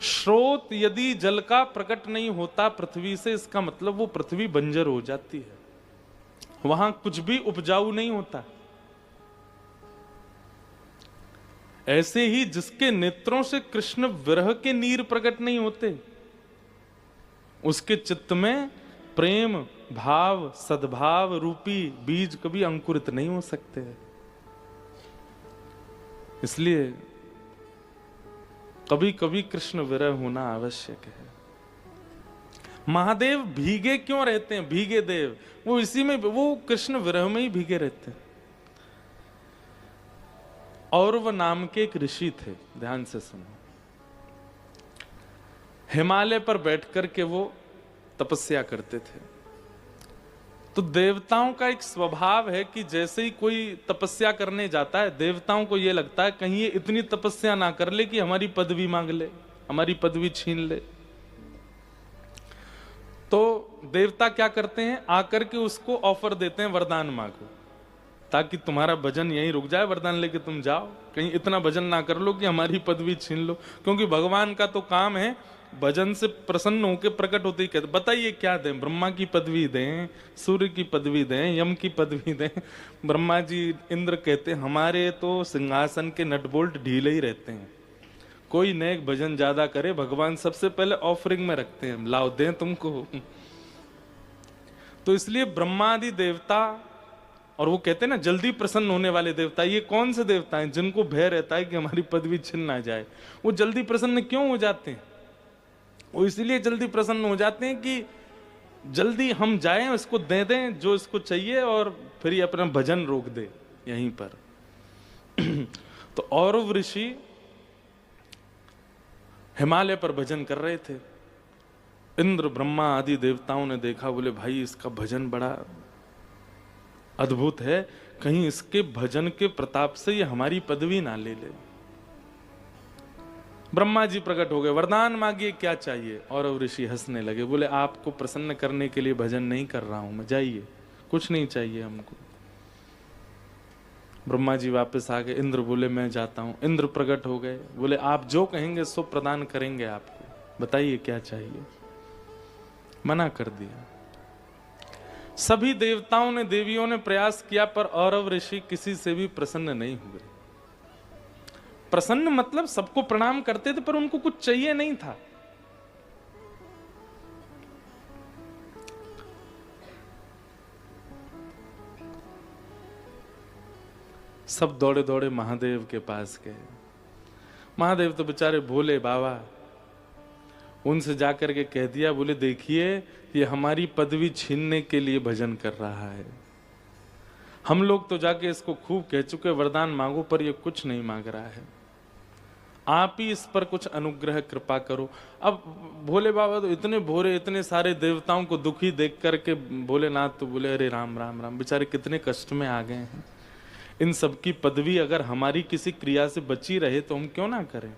स्रोत यदि जल का प्रकट नहीं होता पृथ्वी से, इसका मतलब वो पृथ्वी बंजर हो जाती है, वहां कुछ भी उपजाऊ नहीं होता। ऐसे ही जिसके नेत्रों से कृष्ण विरह के नीर प्रकट नहीं होते, उसके चित्त में प्रेम भाव सद्भाव रूपी बीज कभी अंकुरित नहीं हो सकते। इसलिए कभी कभी कृष्ण विरह होना आवश्यक है। महादेव भीगे क्यों रहते हैं? भीगे देव, वो इसी में, वो कृष्ण विरह में ही भीगे रहते हैं। और वह नाम के एक ऋषि थे, ध्यान से सुनो। हिमालय पर बैठकर के वो तपस्या करते थे। तो देवताओं का एक स्वभाव है कि जैसे ही कोई तपस्या करने जाता है, देवताओं को यह लगता है कहीं ये इतनी तपस्या ना कर ले कि हमारी पदवी मांग ले, हमारी पदवी छीन ले। तो देवता क्या करते हैं, आकर के उसको ऑफर देते हैं, वरदान मांगो ताकि तुम्हारा भजन यहीं रुक जाए, वरदान लेके तुम जाओ, कहीं इतना भजन ना कर लो कि हमारी पदवी छीन लो। क्योंकि भगवान का तो काम है भजन से प्रसन्न होकर प्रकट होते ही कहते, बताइए क्या दें? ब्रह्मा की पदवी दें, सूर्य की पदवी दें, यम की पदवी दें? ब्रह्मा जी इंद्र कहते हमारे तो सिंहासन के नट बोल्ट ढीले ही रहते हैं, कोई नेक भजन ज्यादा करे भगवान सबसे पहले ऑफरिंग में रखते हैं, लाओ दें तुमको। तो इसलिए ब्रह्मादि देवता, और वो कहते हैं ना जल्दी प्रसन्न होने वाले देवता, ये कौन से देवता हैं जिनको भय रहता है कि हमारी पदवी छिन ना जाए? वो जल्दी प्रसन्न क्यों हो जाते हैं? वो इसलिए जल्दी प्रसन्न हो जाते हैं कि जल्दी हम जाएं, इसको दे दें जो इसको चाहिए, और फिर ये अपना भजन रोक दे यहीं पर। तो औरव ऋषि हिमालय पर भजन कर रहे थे। इंद्र ब्रह्मा आदि देवताओं ने देखा, बोले भाई इसका भजन बड़ा अद्भुत है, कहीं इसके भजन के प्रताप से ये हमारी पदवी ना ले ले। ब्रह्मा जी प्रकट हो गए, वरदान मांगिए क्या चाहिए? और ऋषि हंसने लगे, बोले आपको प्रसन्न करने के लिए भजन नहीं कर रहा हूं मैं, जाइए, कुछ नहीं चाहिए हमको। ब्रह्मा जी वापस आ गए, इंद्र बोले मैं जाता हूं। इंद्र प्रकट हो गए, बोले आप जो कहेंगे सो प्रदान करेंगे आपको, बताइए क्या चाहिए? मना कर दिया। सभी देवताओं ने देवियों ने प्रयास किया, पर औरव ऋषि किसी से भी प्रसन्न नहीं हुए। प्रसन्न मतलब सबको प्रणाम करते थे, पर उनको कुछ चाहिए नहीं था। सब दौड़े दौड़े महादेव के पास गए। महादेव तो बेचारे भोले बाबा, उनसे जाकर के कह दिया, बोले देखिए ये हमारी पदवी छीनने के लिए भजन कर रहा है। हम लोग तो जाके इसको खूब कह चुके वरदान मांगो, पर ये कुछ नहीं मांग रहा है, आप ही इस पर कुछ अनुग्रह कृपा करो। अब भोले बाबा तो इतने भोरे, इतने सारे देवताओं को दुखी देख करके भोलेनाथ तो बोले अरे राम राम राम, बेचारे कितने कष्ट में आ गए हैं, इन सब की पदवी अगर हमारी किसी क्रिया से बची रहे तो हम क्यों ना करें।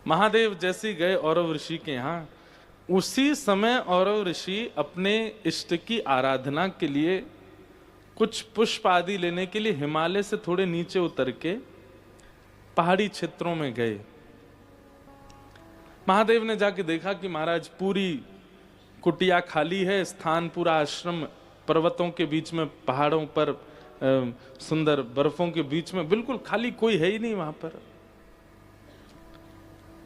महादेव जैसे गए औरव ऋषि के यहाँ, उसी समय औरव ऋषि अपने इष्ट की आराधना के लिए कुछ पुष्प आदि लेने के लिए हिमालय से थोड़े नीचे उतर के पहाड़ी क्षेत्रों में गए। महादेव ने जाके देखा कि महाराज पूरी कुटिया खाली है, स्थान पूरा आश्रम पर्वतों के बीच में, पहाड़ों पर सुंदर बर्फों के बीच में बिल्कुल खाली, कोई है ही नहीं वहां पर।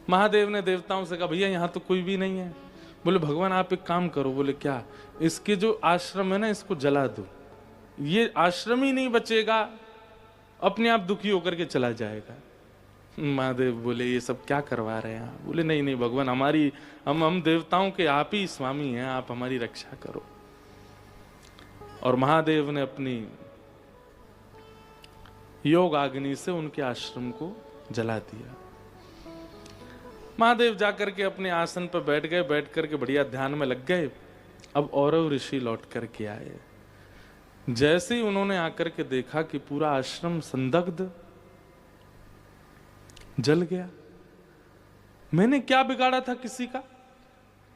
महादेव ने देवताओं से कहा भैया यहाँ तो कोई भी नहीं है। बोले भगवान आप एक काम करो। बोले क्या? इसके जो आश्रम है ना इसको जला दो, ये आश्रम ही नहीं बचेगा, अपने आप दुखी होकर के चला जाएगा। महादेव बोले ये सब क्या करवा रहे हैं? बोले नहीं नहीं भगवान, हमारी हम देवताओं के आप ही स्वामी हैं, आप हमारी रक्षा करो। और महादेव ने अपनी योग अग्नि से उनके आश्रम को जला दिया। महादेव जाकर के अपने आसन पर बैठ गए, बैठ करके बढ़िया ध्यान में लग गए। अब औरव ऋषि लौट करके आए। जैसे ही उन्होंने आकर के देखा कि पूरा आश्रम संदग्ध जल गया। मैंने क्या बिगाड़ा था किसी का?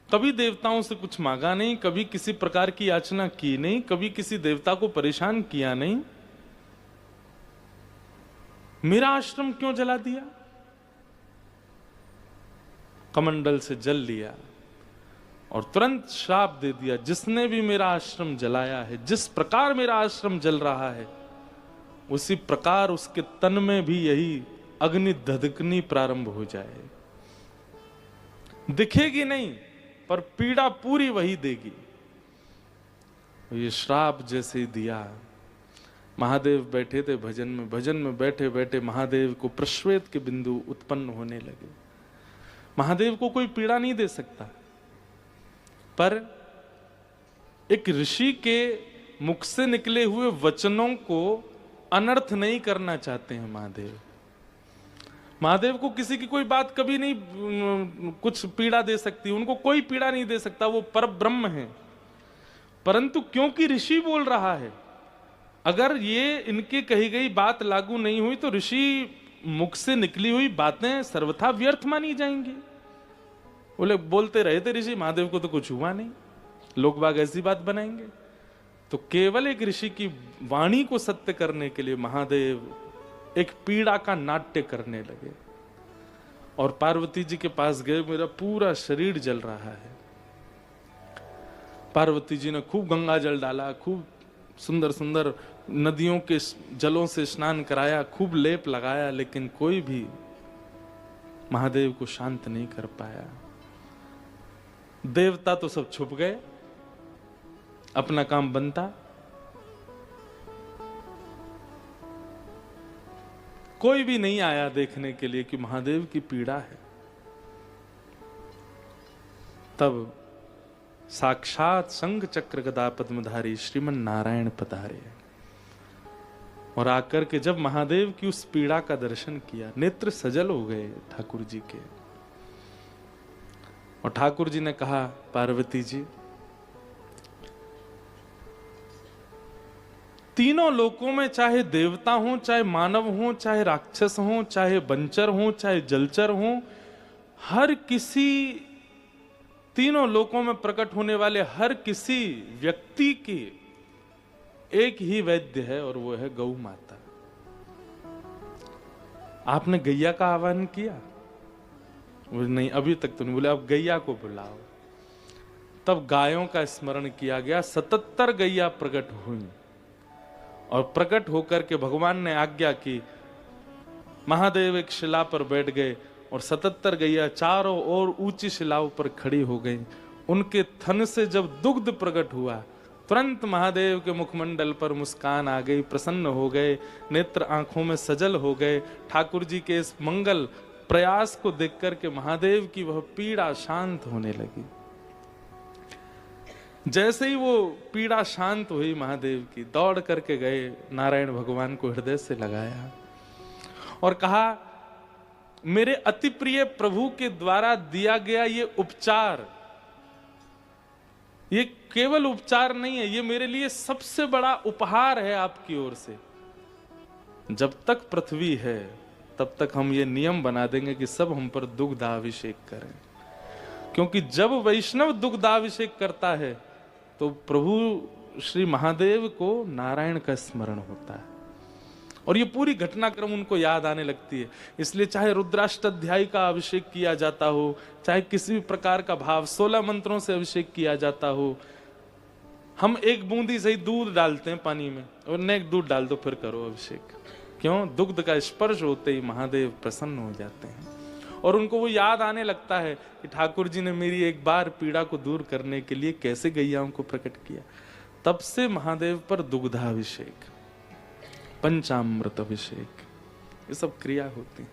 कभी देवताओं से कुछ मांगा नहीं, कभी किसी प्रकार की याचना की नहीं, कभी किसी देवता को परेशान किया नहीं, मेरा आश्रम क्यों जला दिया? कमंडल से जल लिया और तुरंत श्राप दे दिया, जिसने भी मेरा आश्रम जलाया है, जिस प्रकार मेरा आश्रम जल रहा है, उसी प्रकार उसके तन में भी यही अग्नि धधकनी प्रारंभ हो जाए। दिखेगी नहीं पर पीड़ा पूरी वही देगी। ये श्राप जैसे ही दिया, महादेव बैठे थे भजन में बैठे बैठे महादेव को प्रश्वेत के बिंदु उत्पन्न होने लगे। महादेव को कोई पीड़ा नहीं दे सकता, पर एक ऋषि के मुख से निकले हुए वचनों को अनर्थ नहीं करना चाहते हैं महादेव। महादेव को किसी की कोई बात कभी नहीं कुछ पीड़ा दे सकती, उनको कोई पीड़ा नहीं दे सकता, वो परब्रह्म है। परंतु क्योंकि ऋषि बोल रहा है, अगर ये इनके कही गई बात लागू नहीं हुई तो ऋषि मुख से निकली हुई बातें सर्वथा व्यर्थ मानी जाएंगी। बोले बोलते रहे थे ऋषि, महादेव को तो कुछ हुआ नहीं, लोग बाग ऐसी बात बनाएंगे। तो केवल एक ऋषि की वाणी को सत्य करने के लिए महादेव एक पीड़ा का नाट्य करने लगे और पार्वती जी के पास गए। मेरा पूरा शरीर जल रहा है। पार्वती जी ने खूब गंगा जल डाला, खूब सुंदर सुंदर नदियों के जलों से स्नान कराया, खूब लेप लगाया, लेकिन कोई भी महादेव को शांत नहीं कर पाया। देवता तो सब छुप गए, अपना काम बनता। कोई भी नहीं आया देखने के लिए कि महादेव की पीड़ा है। तब साक्षात शंख चक्र गदा पद्मधारी श्रीमन नारायण पधारे और आकर के जब महादेव की उस पीड़ा का दर्शन किया, नेत्र सजल हो गए ठाकुर जी के। और ठाकुर जी ने कहा, पार्वती जी, तीनों लोकों में चाहे देवता हो, चाहे मानव हो, चाहे राक्षस हो, चाहे बंचर हो, चाहे जलचर हो, हर किसी तीनों लोकों में प्रकट होने वाले हर किसी व्यक्ति की एक ही वैद्य है और वो है गौ माता। आपने गैया का आह्वान किया? नहीं, अभी तक तो नहीं। बोले अब गैया को बुलाओ। तब गायों का स्मरण किया गया। 77 गैया प्रकट हुई और प्रकट होकर के भगवान ने आज्ञा की। महादेव एक शिला पर बैठ गए और 77 गैया चारों ओर ऊंची शिलाओं पर खड़ी हो गई। उनके थन से जब दुग्ध प्रकट हुआ, तुरंत महादेव के मुखमंडल पर मुस्कान आ गई, प्रसन्न हो गए, नेत्र आंखों में सजल हो गए। ठाकुर जी के इस मंगल प्रयास को देख करके महादेव की वह पीड़ा शांत होने लगी। जैसे ही वो पीड़ा शांत हुई महादेव की, दौड़ करके गए, नारायण भगवान को हृदय से लगाया और कहा, मेरे अति प्रिय प्रभु के द्वारा दिया गया ये उपचार, ये केवल उपचार नहीं है, ये मेरे लिए सबसे बड़ा उपहार है आपकी ओर से। जब तक पृथ्वी है तब तक हम ये नियम बना देंगे कि सब हम पर दुग्धाभिषेक करें, क्योंकि जब वैष्णव दुग्धाभिषेक करता है तो प्रभु श्री महादेव को नारायण का स्मरण होता है और ये पूरी घटनाक्रम उनको याद आने लगती है। इसलिए चाहे रुद्राष्टाध्यायी का अभिषेक किया जाता हो, चाहे किसी भी प्रकार का भाव 16 मंत्रों से अभिषेक किया जाता हो, हम एक बूंदी से ही दूध डालते हैं पानी में और नेक दूध डाल दो फिर करो अभिषेक। क्यों? दुग्ध का स्पर्श होते ही महादेव प्रसन्न हो जाते हैं और उनको वो याद आने लगता है कि ठाकुर जी ने मेरी एक बार पीड़ा को दूर करने के लिए कैसे गैयाओं को प्रकट किया। तब से महादेव पर दुग्धाभिषेक, पंचामृत अभिषेक, ये सब क्रिया होती।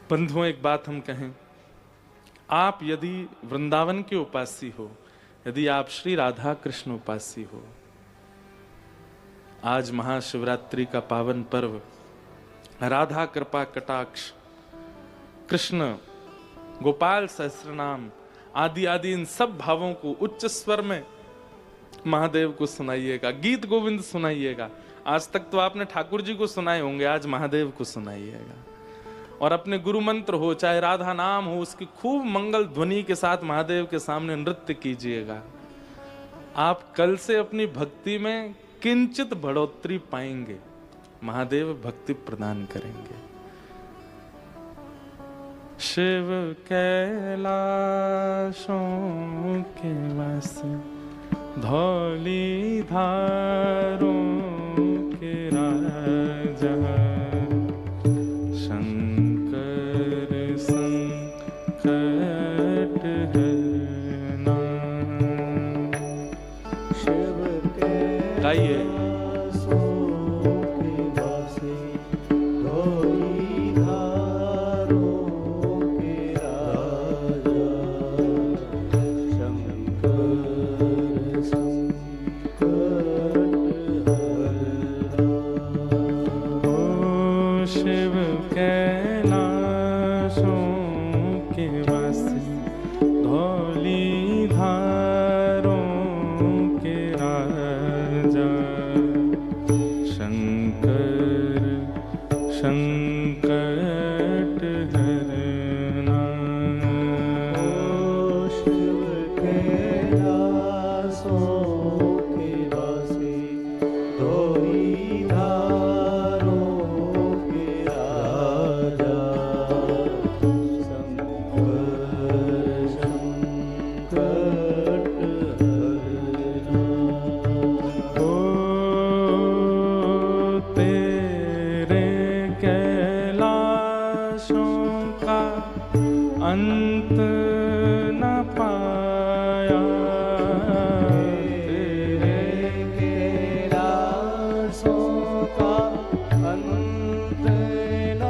बंधुओं, एक बात हम कहें, आप यदि वृंदावन के उपासी हो, यदि आप श्री राधा कृष्ण उपासी हो, आज महाशिवरात्रि का पावन पर्व, राधा कृपा कटाक्ष, कृष्ण गोपाल सहस्रनाम आदि आदि इन सब भावों को उच्च स्वर में महादेव को सुनाइएगा, गीत गोविंद सुनाइएगा। आज तक तो आपने ठाकुर जी को सुनाए होंगे, आज महादेव को सुनाइएगा। और अपने गुरु मंत्र हो, चाहे राधा नाम हो, उसकी खूब मंगल ध्वनि के साथ महादेव के सामने नृत्य कीजिएगा। आप कल से अपनी भक्ति में किंचित बढ़ोतरी पाएंगे, महादेव भक्ति प्रदान करेंगे। शिव कैलाशों के वासी धौली धारों के राजा शंकर संकट हरना। शिव गाइए। शिव कैलाशों के वासी धौली धारों के राजा शंकर संकट हरना। शिव कैलाशों के वासी धौली अंत न पाया तेरे कैलाशों का अंत न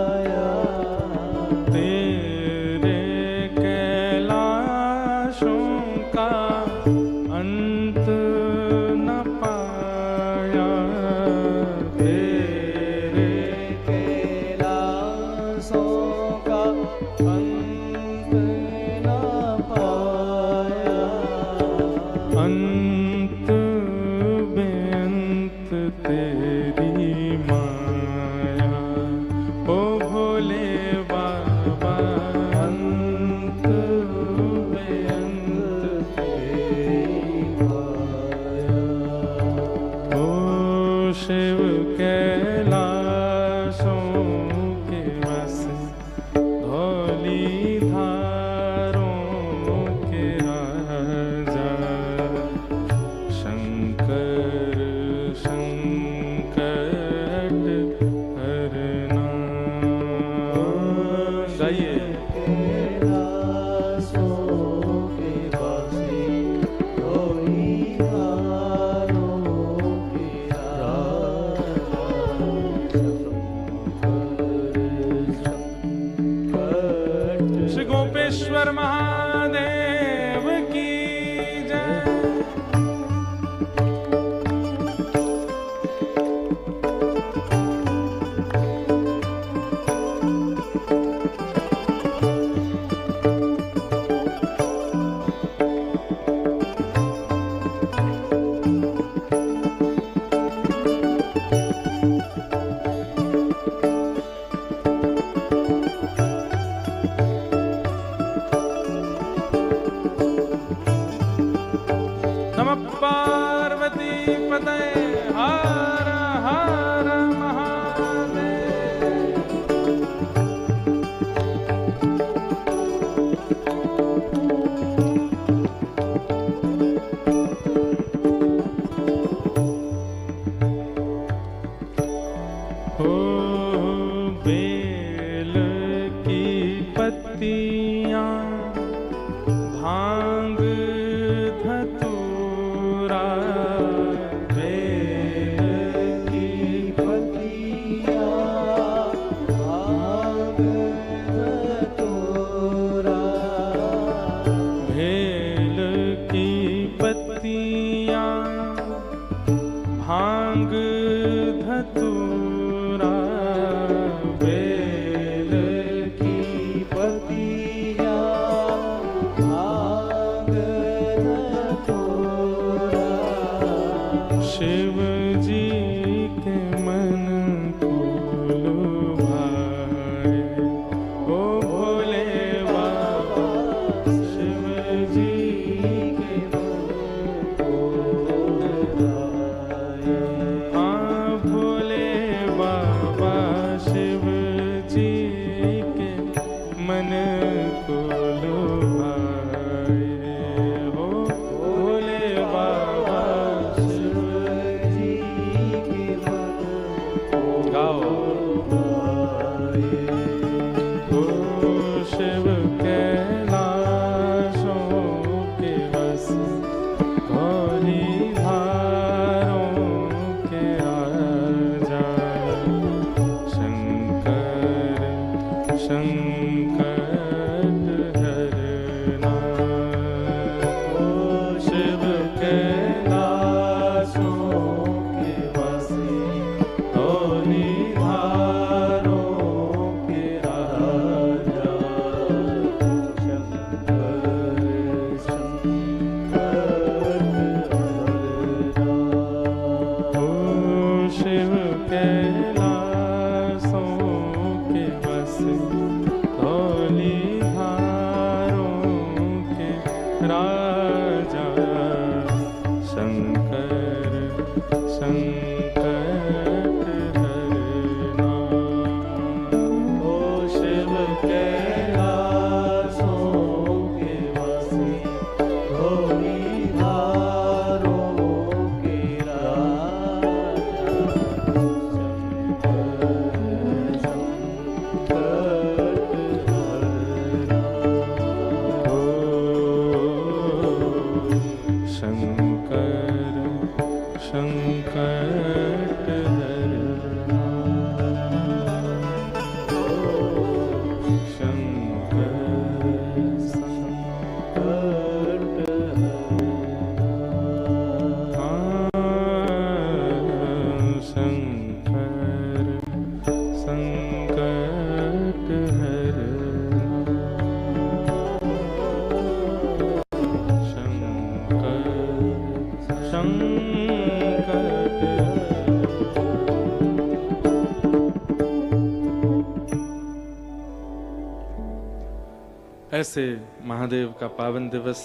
पाया। तेरे कैलाशों का अंत न पाया। तेरे कैलाशों अंत न पाया। अंत बेअंत तेरी माया ओ भोले बाबा। अंत बेअंत तेरी माया। ओ शिव कैलाशों के वासी धौली धारों के राजा शंकर संकट हरना। गाइए। कैलाशों के वासी धौली धारों के राजा श्री गोपेश्वर महादेव की जय। के बसे धौली धारों के राजा शंकर संकट हरना। ओ शिव कैलासों के वासी धौली धारों के राजा शंकर संकट हरना। शंकर संकट शंकर संकट ऐसे महादेव का पावन दिवस